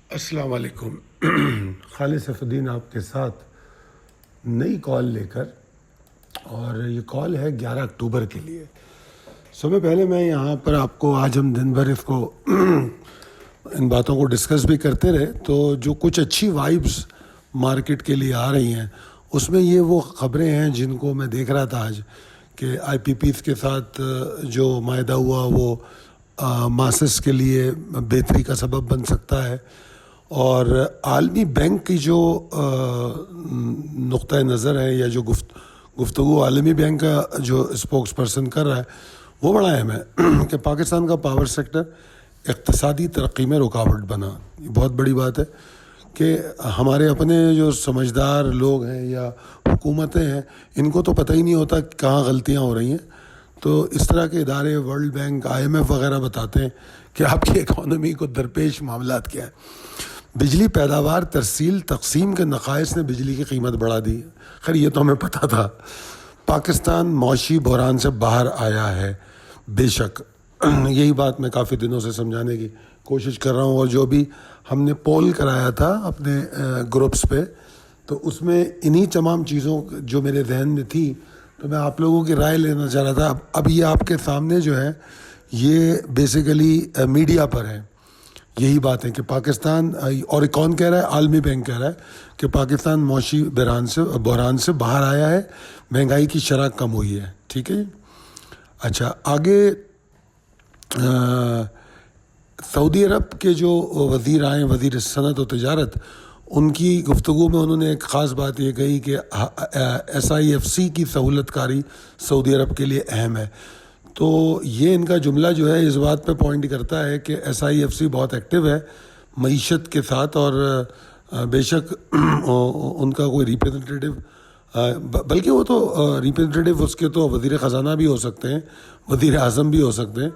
السلام علیکم. خالد سیف الدین آپ کے ساتھ نئی کال لے کر، اور یہ کال ہے 11 اکتوبر کے لیے. میں پہلے یہاں پر آپ کو آج ہم دن بھر اس کو ان باتوں کو ڈسکس بھی کرتے رہے، تو جو کچھ اچھی وائبس مارکیٹ کے لیے آ رہی ہیں اس میں یہ وہ خبریں ہیں جن کو میں دیکھ رہا تھا آج، کہ آئی پی پیز کے ساتھ جو معاہدہ ہوا وہ ماسس کے لیے بہتری کا سبب بن سکتا ہے، اور عالمی بینک کی جو نقطۂ نظر ہے یا جو گفتگو عالمی بینک کا جو اسپوکس پرسن کر رہا ہے وہ بڑا اہم ہے کہ پاکستان کا پاور سیکٹر اقتصادی ترقی میں رکاوٹ بنا. یہ بہت بڑی بات ہے کہ ہمارے اپنے جو سمجھدار لوگ ہیں یا حکومتیں ہیں ان کو تو پتہ ہی نہیں ہوتا کہاں غلطیاں ہو رہی ہیں. تو اس طرح کے ادارے World Bank, I M F وغیرہ بتاتے ہیں کہ آپ کی اکانومی کو درپیش معاملات کیا ہیں. بجلی پیداوار، ترسیل، تقسیم کے نقائص نے بجلی کی قیمت بڑھا دی. خیر یہ تو ہمیں پتہ تھا. پاکستان معاشی بحران سے باہر آیا ہے، بے شک یہی بات میں کافی دنوں سے سمجھانے کی کوشش کر رہا ہوں، اور جو بھی ہم نے پول کرایا تھا اپنے گروپس پہ تو اس میں انہی تمام چیزوں جو میرے ذہن میں تھی تو میں آپ لوگوں کی رائے لینا چاہ رہا تھا. اب یہ آپ کے سامنے جو ہے یہ بیسیکلی میڈیا پر ہے. یہی بات ہے کہ پاکستان، اور کون کہہ رہا ہے؟ عالمی بینک کہہ رہا ہے کہ پاکستان معاشی بحران سے باہر آیا ہے، مہنگائی کی شرح کم ہوئی ہے. ٹھیک ہے جی. اچھا، آگے سعودی عرب کے جو وزیر آئے، وزیر صنعت و تجارت، ان کی گفتگو میں انہوں نے ایک خاص بات یہ کہی کہ ایس آئی ایف سی کی سہولت کاری سعودی عرب کے لیے اہم ہے. تو یہ ان کا جملہ جو ہے اس بات پہ پوائنٹ کرتا ہے کہ ایس آئی ایف سی بہت ایکٹیو ہے معیشت کے ساتھ، اور بے شک ان کا کوئی ریپرزنٹیٹیو، بلکہ وہ تو ریپرزنٹیٹیو اس کے تو وزیر خزانہ بھی ہو سکتے ہیں، وزیر اعظم بھی ہو سکتے ہیں،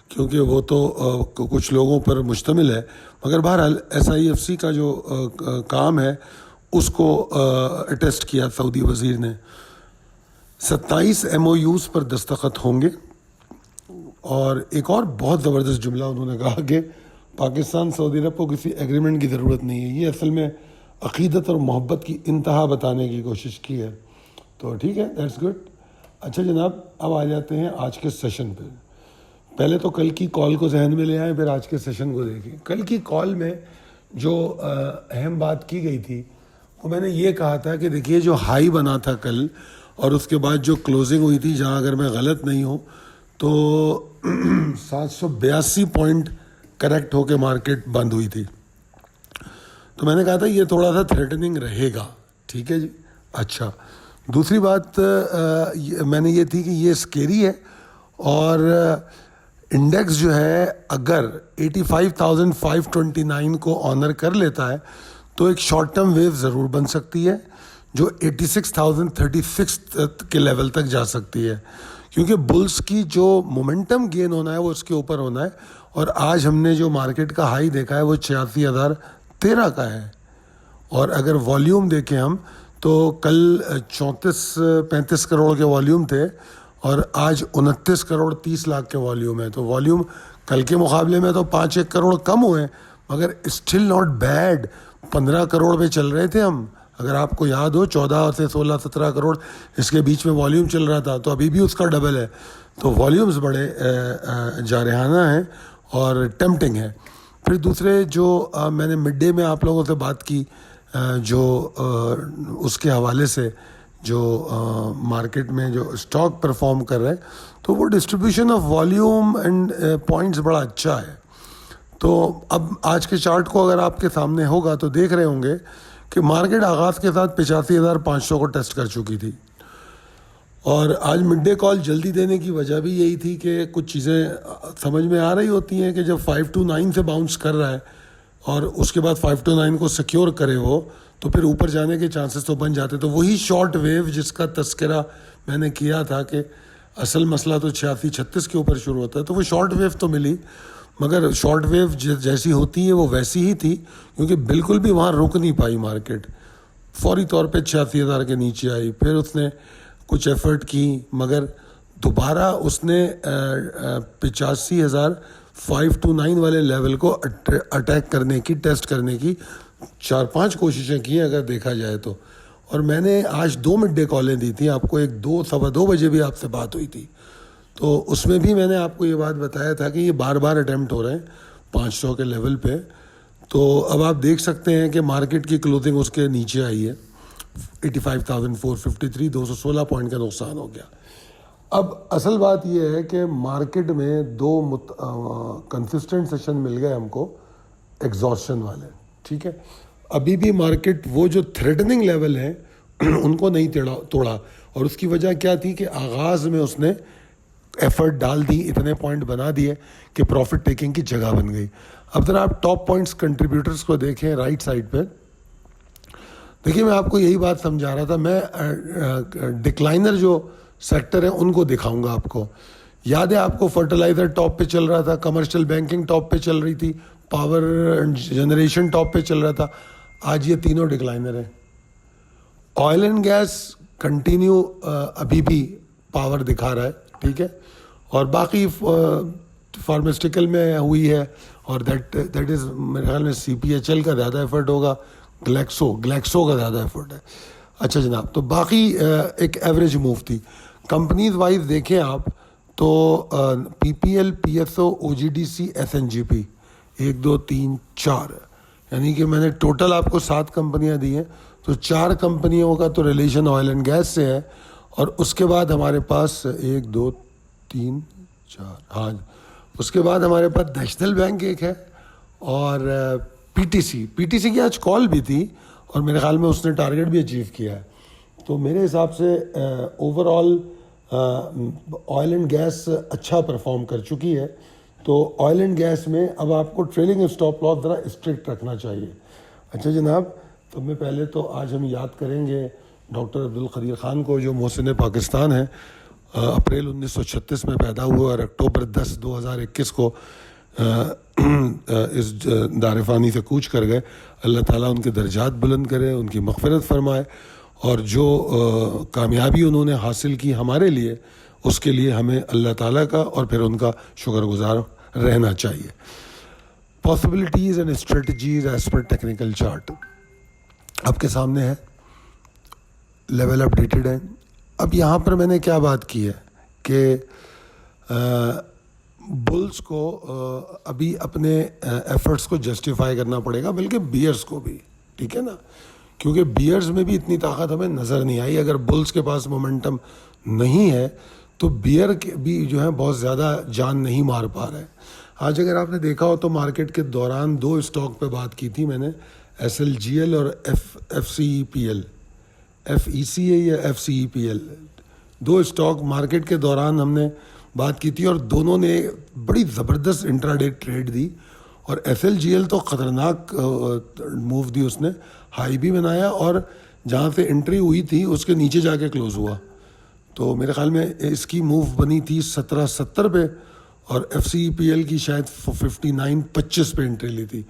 کیونکہ وہ تو کچھ لوگوں پر مشتمل ہے. مگر بہرحال ایس آئی ایف سی کا جو کام ہے اس کو اٹیسٹ کیا سعودی وزیر نے. 27 ایم او یوز پر دستخط ہوں گے. اور ایک اور بہت زبردست جملہ انہوں نے کہا کہ پاکستان سعودی عرب کو کسی ایگریمنٹ کی ضرورت نہیں ہے. یہ اصل میں عقیدت اور محبت کی انتہا بتانے کی کوشش کی ہے. تو ٹھیک ہے، دیٹس گڈ. اچھا جناب، اب آ جاتے ہیں آج کے سیشن پہ. پہلے تو کل کی کال کو ذہن میں لے آئیں، پھر آج کے سیشن کو دیکھیں. کل کی کال میں جو اہم بات کی گئی تھی وہ میں نے یہ کہا تھا کہ دیکھیے جو ہائی بنا تھا کل اور اس کے بعد جو کلوزنگ ہوئی تھی، جہاں اگر میں غلط نہیں ہوں تو 782 پوائنٹ کریکٹ ہو کے مارکیٹ بند ہوئی تھی. تو میں نے کہا تھا یہ تھوڑا سا تھریٹننگ رہے گا. ٹھیک ہے جی. اچھا، دوسری بات میں نے یہ تھی کہ یہ اسکیری ہے، اور انڈیکس جو ہے اگر 85,529 کو آنر کر لیتا ہے تو ایک شارٹ ٹرم ویو ضرور بن سکتی ہے جو 86,036 کے لیول تک جا سکتی ہے، کیونکہ بلز کی جو مومنٹم گین ہونا ہے وہ اس کے اوپر ہونا ہے. اور آج ہم نے جو مارکیٹ کا ہائی دیکھا ہے وہ 86,013 کا ہے. اور اگر والیوم دیکھیں ہم تو کل 34-35 کروڑ کے والیوم تھے اور آج 29 کروڑ 30 لاکھ کے والیوم ہے. تو والیوم کل کے مقابلے میں تو 5-1 کروڑ کم ہوئے، مگر اسٹل ناٹ بیڈ. 15 کروڑ پہ چل رہے تھے ہم، اگر آپ کو یاد ہو 14 سے 16-17 کروڑ اس کے بیچ میں والیوم چل رہا تھا، تو ابھی بھی اس کا ڈبل ہے. تو والیومز بڑے جارحانہ ہیں اور ٹیمپٹنگ ہے. پھر دوسرے جو میں نے مڈ ڈے میں آپ لوگوں سے بات کی، جو اس کے حوالے سے جو مارکیٹ میں جو اسٹاک پرفارم کر رہے ہیں، تو وہ distribution of volume end points بڑا اچھا ہے. تو اب آج کے چارٹ کو اگر آپ کے سامنے ہوگا تو دیکھ رہے ہوں گے کہ مارکیٹ آغاز کے ساتھ 85,500 کو ٹیسٹ کر چکی تھی. اور آج مڈ ڈے کال جلدی دینے کی وجہ بھی یہی تھی کہ کچھ چیزیں سمجھ میں آ رہی ہوتی ہیں کہ جب 529 سے باؤنس کر رہا ہے اور اس کے بعد 529 کو سیکیور کرے وہ، تو پھر اوپر جانے کے چانسز تو بن جاتے. تو وہی شارٹ ویو جس کا تذکرہ میں نے کیا تھا کہ اصل مسئلہ تو 86-36 کے اوپر شروع ہوتا ہے، تو وہ شارٹ ویو تو ملی، مگر شارٹ ویو جیسی ہوتی ہے وہ ویسی ہی تھی، کیونکہ بالکل بھی وہاں رک نہیں پائی مارکیٹ. فوری طور پہ 86,000 کے نیچے آئی. پھر اس نے کچھ ایفرٹ کی، مگر دوبارہ اس نے 85,000 5 to 9 والے لیول کو اٹیک کرنے کی، ٹیسٹ کرنے کی 4-5 کوششیں کی ہیں اگر دیکھا جائے تو. اور میں نے آج 2 مڈ ڈے کالیں دی تھیں آپ کو، ایک 2-2:15 بجے بھی آپ سے بات ہوئی تھی، تو اس میں بھی میں نے آپ کو یہ بات بتایا تھا کہ یہ بار بار اٹیمپٹ ہو رہے ہیں 500 کے لیول پہ. تو اب آپ دیکھ سکتے ہیں کہ مارکیٹ کی کلوزنگ اس کے نیچے آئی ہے 85,453، 216 پوائنٹ کا نقصان ہو گیا. اب اصل بات یہ ہے کہ مارکیٹ میں 2 کنسسٹنٹ سیشن مل گئے ہم کو ایگزاسشن والے، ٹھیک ہے. ابھی بھی مارکیٹ وہ جو تھریٹننگ لیول ہیں ان کو نہیں توڑا، اور اس کی وجہ کیا تھی کہ آغاز میں اس نے ایفرٹ ڈال دی، اتنے پوائنٹ بنا دیے کہ پروفٹ ٹیکنگ کی جگہ بن گئی. اب ذرا آپ ٹاپ پوائنٹس کنٹریبیوٹرز کو دیکھیں رائٹ سائڈ پہ. دیکھیے میں آپ کو یہی بات سمجھا رہا تھا، میں ڈکلائنر جو سیکٹر ہیں ان کو دکھاؤں گا آپ کو. یاد ہے آپ کو فرٹیلائزر ٹاپ پہ چل رہا تھا، کمرشل بینکنگ ٹاپ پہ چل رہی تھی، پاور جنریشن ٹاپ پہ چل رہا تھا. آج یہ تینوں ڈکلائنر ہیں. آئل اینڈ گیس کنٹینیو ابھی بھی پاور دکھا رہا ہے، ٹھیک ہے. اور باقی فارماسٹیکل میں ہوئی ہے، اور دیٹ از میرے خیال میں CPHL کا زیادہ ایفرٹ ہوگا، گلیکسو کا زیادہ ایفرٹ ہے. اچھا جناب، تو باقی ایک ایوریج موو تھی. کمپنیز وائز دیکھیں آپ تو PPL PSO OGDC SNGP 1 2 3 4، یعنی کہ میں نے ٹوٹل آپ کو 7 کمپنیاں دی ہیں، تو 4 کمپنیوں کا تو ریلیشن آئل اینڈ گیس سے ہے. اور اس کے بعد ہمارے پاس 1 2 3 4، ہاں اس کے بعد ہمارے پاس نیشنل بینک ایک ہے، اور PTC کی آج کال بھی تھی، اور میرے خیال میں اس نے ٹارگیٹ بھی اچیو کیا ہے. تو میرے حساب سے overall oil and gas اچھا پرفارم کر چکی ہے. تو آئل اینڈ گیس میں اب آپ کو ٹریلنگ اسٹاپ لاس ذرا اسٹرکٹ رکھنا چاہیے. اچھا جناب، تو میں پہلے تو آج ہم یاد کریں گے ڈاکٹر عبدالقدیر خان کو، جو محسن پاکستان ہیں. اپریل 1936 میں پیدا ہوئے اور اکتوبر 10 2021 کو اس دار فانی سے کوچ کر گئے. اللہ تعالیٰ ان کے درجات بلند کرے، ان کی مغفرت فرمائے، اور جو کامیابی انہوں نے حاصل کی ہمارے لیے، اس کے لیے ہمیں اللہ تعالیٰ کا اور پھر ان کا شکر گزار رہنا چاہیے. Possibilities and strategies as per technical chart آپ کے سامنے ہے، لیول اپ ڈیٹڈ ہے. اب یہاں پر میں نے کیا بات کی ہے کہ بلز کو ابھی اپنے ایفرٹس کو جسٹیفائی کرنا پڑے گا، بلکہ بیئرز کو بھی، ٹھیک ہے نا، کیونکہ بیئرز میں بھی اتنی طاقت ہمیں نظر نہیں آئی. اگر بلز کے پاس مومنٹم نہیں ہے تو بیئر بھی جو ہے بہت زیادہ جان نہیں مار پا رہے. آج اگر آپ نے دیکھا ہو تو مارکیٹ کے دوران 2 اسٹاک پہ بات کی تھی میں نے، SLGL اور FCEPL، FECA یا FCEPL، 2 اسٹاک مارکیٹ کے دوران ہم نے بات کی تھی، اور دونوں نے بڑی زبردست انٹراڈے ٹریڈ دی. اور SLGL تو خطرناک موو دی، اس نے ہائی بھی بنایا اور جہاں سے انٹری ہوئی تھی اس کے نیچے جا کے کلوز ہوا. تو میرے خیال میں اس کی موو بنی تھی 1770 پہ، اور FCEPL کی شاید 59-25 پہ انٹری لی تھی.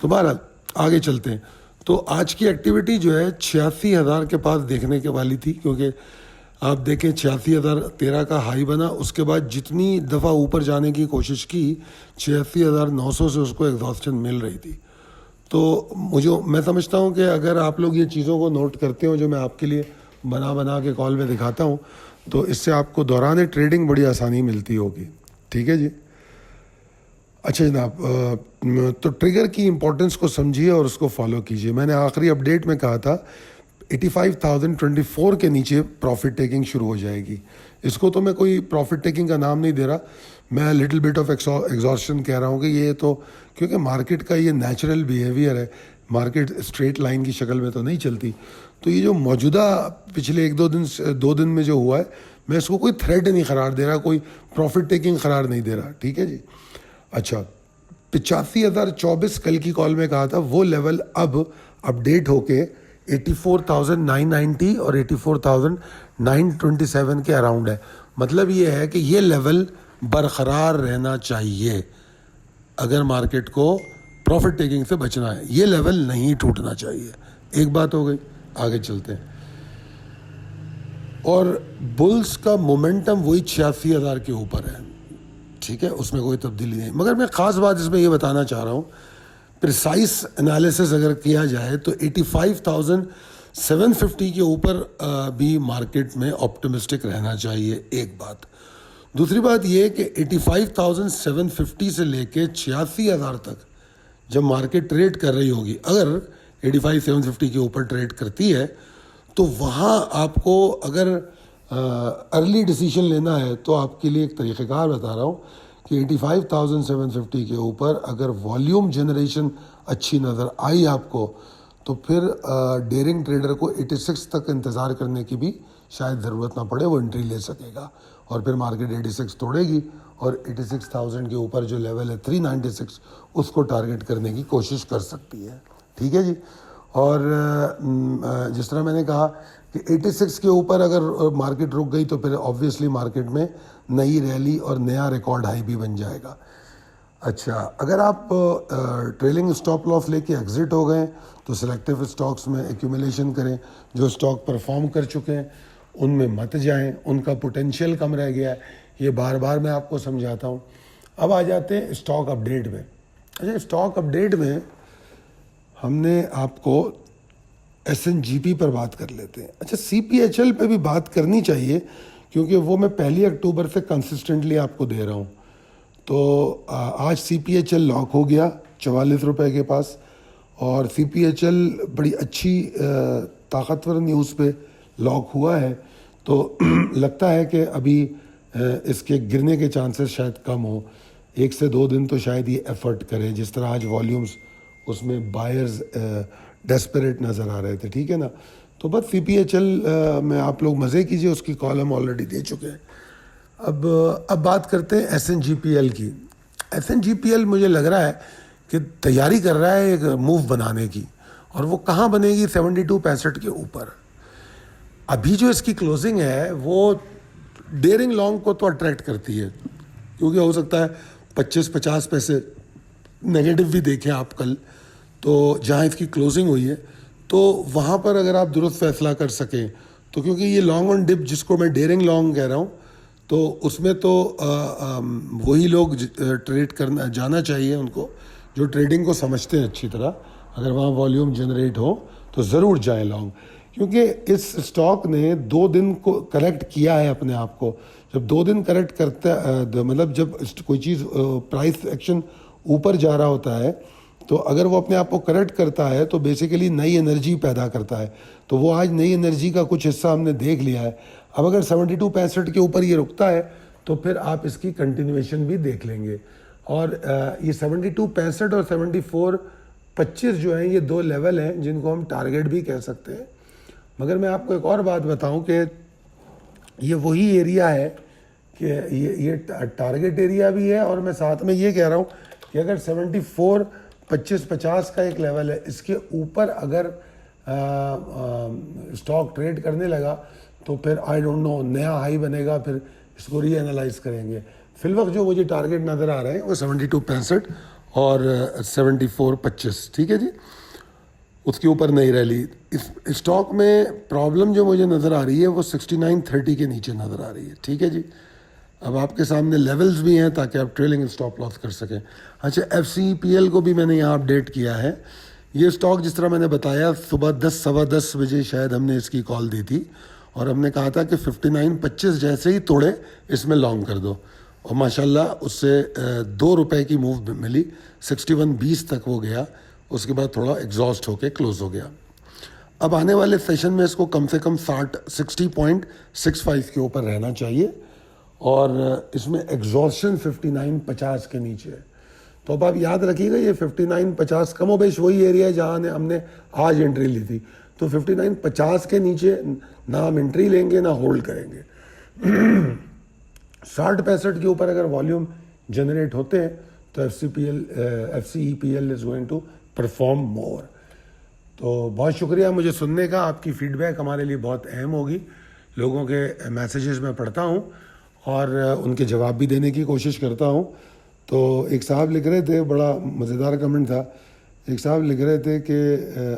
تو بہرحال آگے چلتے ہیں. تو آج کی ایکٹیویٹی جو ہے 86,000 کے پاس دیکھنے کے والی تھی، کیونکہ آپ دیکھیں 86,013 کا ہائی بنا، اس کے بعد جتنی دفعہ اوپر جانے کی کوشش کی 86,900 سے اس کو ایگزاسشن مل رہی تھی. تو میں سمجھتا ہوں کہ اگر آپ لوگ یہ چیزوں کو نوٹ کرتے ہو جو میں آپ کے لیے بنا کے کال میں دکھاتا ہوں، تو اس سے آپ کو دوران ٹریڈنگ بڑی آسانی ملتی ہوگی. ٹھیک ہے جی. اچھا جناب، تو ٹریگر کی امپورٹنس کو سمجھیے اور اس کو فالو کیجیے. میں نے آخری اپڈیٹ میں کہا تھا 85,024 کے نیچے پروفٹ ٹیکنگ شروع ہو جائے گی. اس کو تو میں کوئی پروفٹ ٹیکنگ کا نام نہیں دے رہا، میں لٹل بٹ آف ایگزاسشن کہہ رہا ہوں کہ یہ تو کیونکہ مارکیٹ کا یہ نیچرل بیہیویئر ہے، مارکیٹ اسٹریٹ لائن کی شکل میں تو نہیں چلتی. تو یہ جو موجودہ پچھلے 2 دن میں جو ہوا ہے، میں اس کو کوئی تھریٹ نہیں قرار دے رہا، کوئی پروفٹ ٹیکنگ قرار نہیں دے رہا. ٹھیک ہے جی. اچھا، 85,024 کل کی کال میں کہا تھا، وہ لیول اب اپڈیٹ ہو کے 84,990 اور 84,927 کے اراؤنڈ ہے. مطلب یہ ہے کہ یہ لیول برقرار رہنا چاہیے اگر مارکیٹ کو پروفٹ ٹیکنگ سے بچنا ہے. یہ لیول نہیں ٹوٹنا چاہیے. ایک بات ہو گئی، آگے چلتے ہیں. اور بلز کا مومنٹم وہی 86,000 کے اوپر ہے. ٹھیک ہے, اس میں کوئی تبدیلی نہیں. مگر میں خاص بات اس میں یہ بتانا چاہ رہا ہوں, پریسائز انالیسس اگر کیا جائے تو 85,750 کے اوپر بھی مارکیٹ میں آپٹمسٹک رہنا چاہیے, ایک بات. دوسری بات یہ کہ 85,750 سے لے کے 86,000 تک جب مارکیٹ ٹریڈ کر رہی ہوگی, اگر 85,750 کے اوپر ٹریڈ کرتی ہے تو وہاں آپ کو اگر ارلی ڈیسیشن لینا ہے تو آپ کے لیے ایک طریقہ کار بتا رہا ہوں کہ 85,750 کے اوپر اگر والیوم جنریشن اچھی نظر آئی آپ کو تو پھر ڈیرنگ ٹریڈر کو 86 تک انتظار کرنے کی بھی شاید ضرورت نہ پڑے, وہ انٹری لے سکے گا اور پھر مارکیٹ 86 توڑے گی اور 86,000 کے اوپر جو لیول ہے 396 اس کو ٹارگٹ کرنے کی کوشش کر سکتی ہے. ٹھیک ہے جی. اور جس طرح میں نے کہا کہ 86 کے اوپر اگر مارکیٹ رک گئی تو پھر آبویسلی مارکیٹ میں نئی ریلی اور نیا ریکارڈ ہائی بھی بن جائے گا. اچھا, اگر آپ ٹریلنگ اسٹاپ لاس لے کے ایگزٹ ہو گئے تو سلیکٹیو اسٹاکس میں ایکومولیشن کریں. جو اسٹاک پرفارم کر چکے ہیں ان میں مت جائیں, ان کا پوٹینشیل کم رہ گیا ہے, یہ بار بار میں آپ کو سمجھاتا ہوں. اب آ جاتے ہیں اسٹاک اپڈیٹ میں. اچھا, اسٹاک اپڈیٹ میں ہم نے آپ کو SNGP پر بات کر لیتے ہیں. اچھا, CPHL پہ بھی بات کرنی چاہیے کیونکہ وہ میں 1 اکتوبر سے کنسسٹنٹلی آپ کو دے رہا ہوں. تو آج CPHL لاک ہو گیا 44 روپے کے پاس, اور CPHL بڑی اچھی طاقتور نیوز پہ لاک ہوا ہے. تو لگتا ہے کہ ابھی اس کے گرنے کے چانسز شاید کم ہو, 1 سے 2 دن تو شاید یہ ایفرٹ کرے. جس طرح آج والیومز اس میں بائرز ڈیسپریٹ نظر آ رہے تھے, ٹھیک ہے نا. تو بس CPHL میں آپ لوگ مزے کیجئے, اس کی کال ہم آلریڈی دے چکے ہیں. اب بات کرتے ہیں SNGPL کی. SNGPL مجھے لگ رہا ہے کہ تیاری کر رہا ہے ایک موو بنانے کی, اور وہ کہاں بنے گی؟ 72.65 کے اوپر. ابھی جو اس کی کلوزنگ ہے وہ ڈیرنگ لانگ کو تو اٹریکٹ کرتی ہے, کیونکہ ہو سکتا ہے 25-50 پیسے نگیٹو بھی دیکھیں آپ کل. تو جہاں اس کی کلوزنگ ہوئی ہے تو وہاں پر اگر آپ درست فیصلہ کر سکیں تو, کیونکہ یہ لانگ آن ڈپ جس کو میں ڈیرنگ لانگ کہہ رہا ہوں, تو اس میں تو وہی لوگ ٹریڈ کرنا جانا چاہیے ان کو جو ٹریڈنگ کو سمجھتے ہیں اچھی طرح. اگر وہاں والیوم جنریٹ ہو تو ضرور جائیں لانگ, کیونکہ اس اسٹاک نے 2 دن کو کریکٹ کیا ہے اپنے آپ کو. جب 2 دن کریکٹ کرتا مطلب جب کوئی چیز پرائس ایکشن اوپر جا رہا ہوتا ہے تو اگر وہ اپنے آپ کو کریکٹ کرتا ہے تو بیسیکلی نئی انرجی پیدا کرتا ہے. تو وہ آج نئی انرجی کا کچھ حصہ ہم نے دیکھ لیا ہے. اب اگر 72.65 کے اوپر یہ رکتا ہے تو پھر آپ اس کی کنٹینویشن بھی دیکھ لیں گے. اور یہ 72.65 اور 74.25 جو ہیں یہ 2 لیول ہیں جن کو ہم ٹارگٹ بھی کہہ سکتے ہیں. مگر میں آپ کو ایک اور بات بتاؤں کہ یہ وہی ایریا ہے کہ یہ ٹارگٹ ایریا بھی ہے, اور میں ساتھ میں یہ کہہ رہا ہوں کہ اگر 74-25-50 کا ایک لیول ہے, اس کے اوپر اگر اسٹاک ٹریڈ کرنے لگا تو پھر آئی ڈونٹ نو نیا ہائی بنے گا, پھر اس کو ری انالائز کریں گے. فی الوقت جو مجھے ٹارگٹ نظر آ رہے ہیں وہ 72.65 اور 74.25, ٹھیک ہے جی. اس کے اوپر نہیں ریلی. اس اسٹاک میں پرابلم جو مجھے نظر آ رہی ہے وہ 69.30 کے نیچے نظر آ رہی ہے, ٹھیک ہے جی. اب آپ کے سامنے لیولز بھی ہیں تاکہ آپ ٹریلنگ اسٹاپ لاس کر سکیں. اچھا, FCPL کو بھی میں نے یہاں اپڈیٹ کیا ہے. یہ اسٹاک جس طرح میں نے بتایا صبح 10-10:15 بجے شاید ہم نے اس کی کال دی تھی, اور ہم نے کہا تھا کہ 59.25 جیسے ہی توڑے اس میں لانگ کر دو, اور ماشاءاللہ اس سے 2 روپے کی موو ملی. 61.20 تک وہ گیا, اس کے بعد تھوڑا ایگزاسٹ ہو کے کلوز ہو گیا. اب آنے والے سیشن میں اس کو کم سے کم 60.65 کے اوپر رہنا چاہیے, اور اس میں ایگزاسشن 59.50 کے نیچے ہے. تو اب آپ یاد رکھیے گا یہ 59.50 کم و بیش وہی ایریا ہے جہاں ہم نے آج انٹری لی تھی. تو 59.50 کے نیچے نہ ہم انٹری لیں گے نہ ہولڈ کریں گے. 60-65 کے اوپر اگر والیوم جنریٹ ہوتے ہیں تو FCEPL is going to perform more. تو بہت شکریہ مجھے سننے کا. آپ کی فیڈ بیک ہمارے لیے بہت اہم ہوگی. لوگوں کے میسیجز میں پڑھتا ہوں اور ان کے جواب بھی دینے کی کوشش کرتا ہوں. تو ایک صاحب لکھ رہے تھے, بڑا مزیدار کمنٹ تھا. ایک صاحب لکھ رہے تھے کہ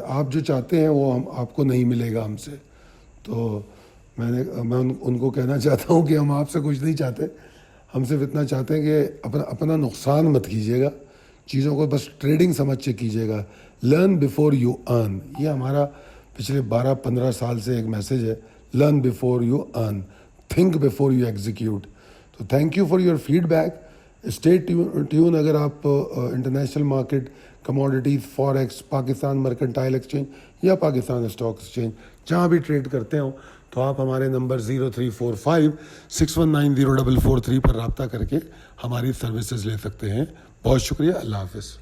آپ جو چاہتے ہیں وہ آپ کو نہیں ملے گا ہم سے. تو میں ان کو کہنا چاہتا ہوں کہ ہم آپ سے کچھ نہیں چاہتے, ہم صرف اتنا چاہتے ہیں کہ اپنا نقصان مت کیجیے گا, چیزوں کو بس ٹریڈنگ سمجھ کے کیجیے گا. لرن بیفور یو ارن, یہ ہمارا پچھلے 12-15 سال سے ایک میسیج ہے. Learn before you earn, think before you execute. تو thank you for your feedback. Stay tune. اگر آپ international market, commodities, forex, Pakistan mercantile exchange یا پاکستان اسٹاک ایکسچینج جہاں بھی ٹریڈ کرتے ہوں, تو آپ ہمارے نمبر 0345619044 پر رابطہ کر کے ہماری سروسز لے سکتے ہیں. بہت شکریہ. اللہ حافظ.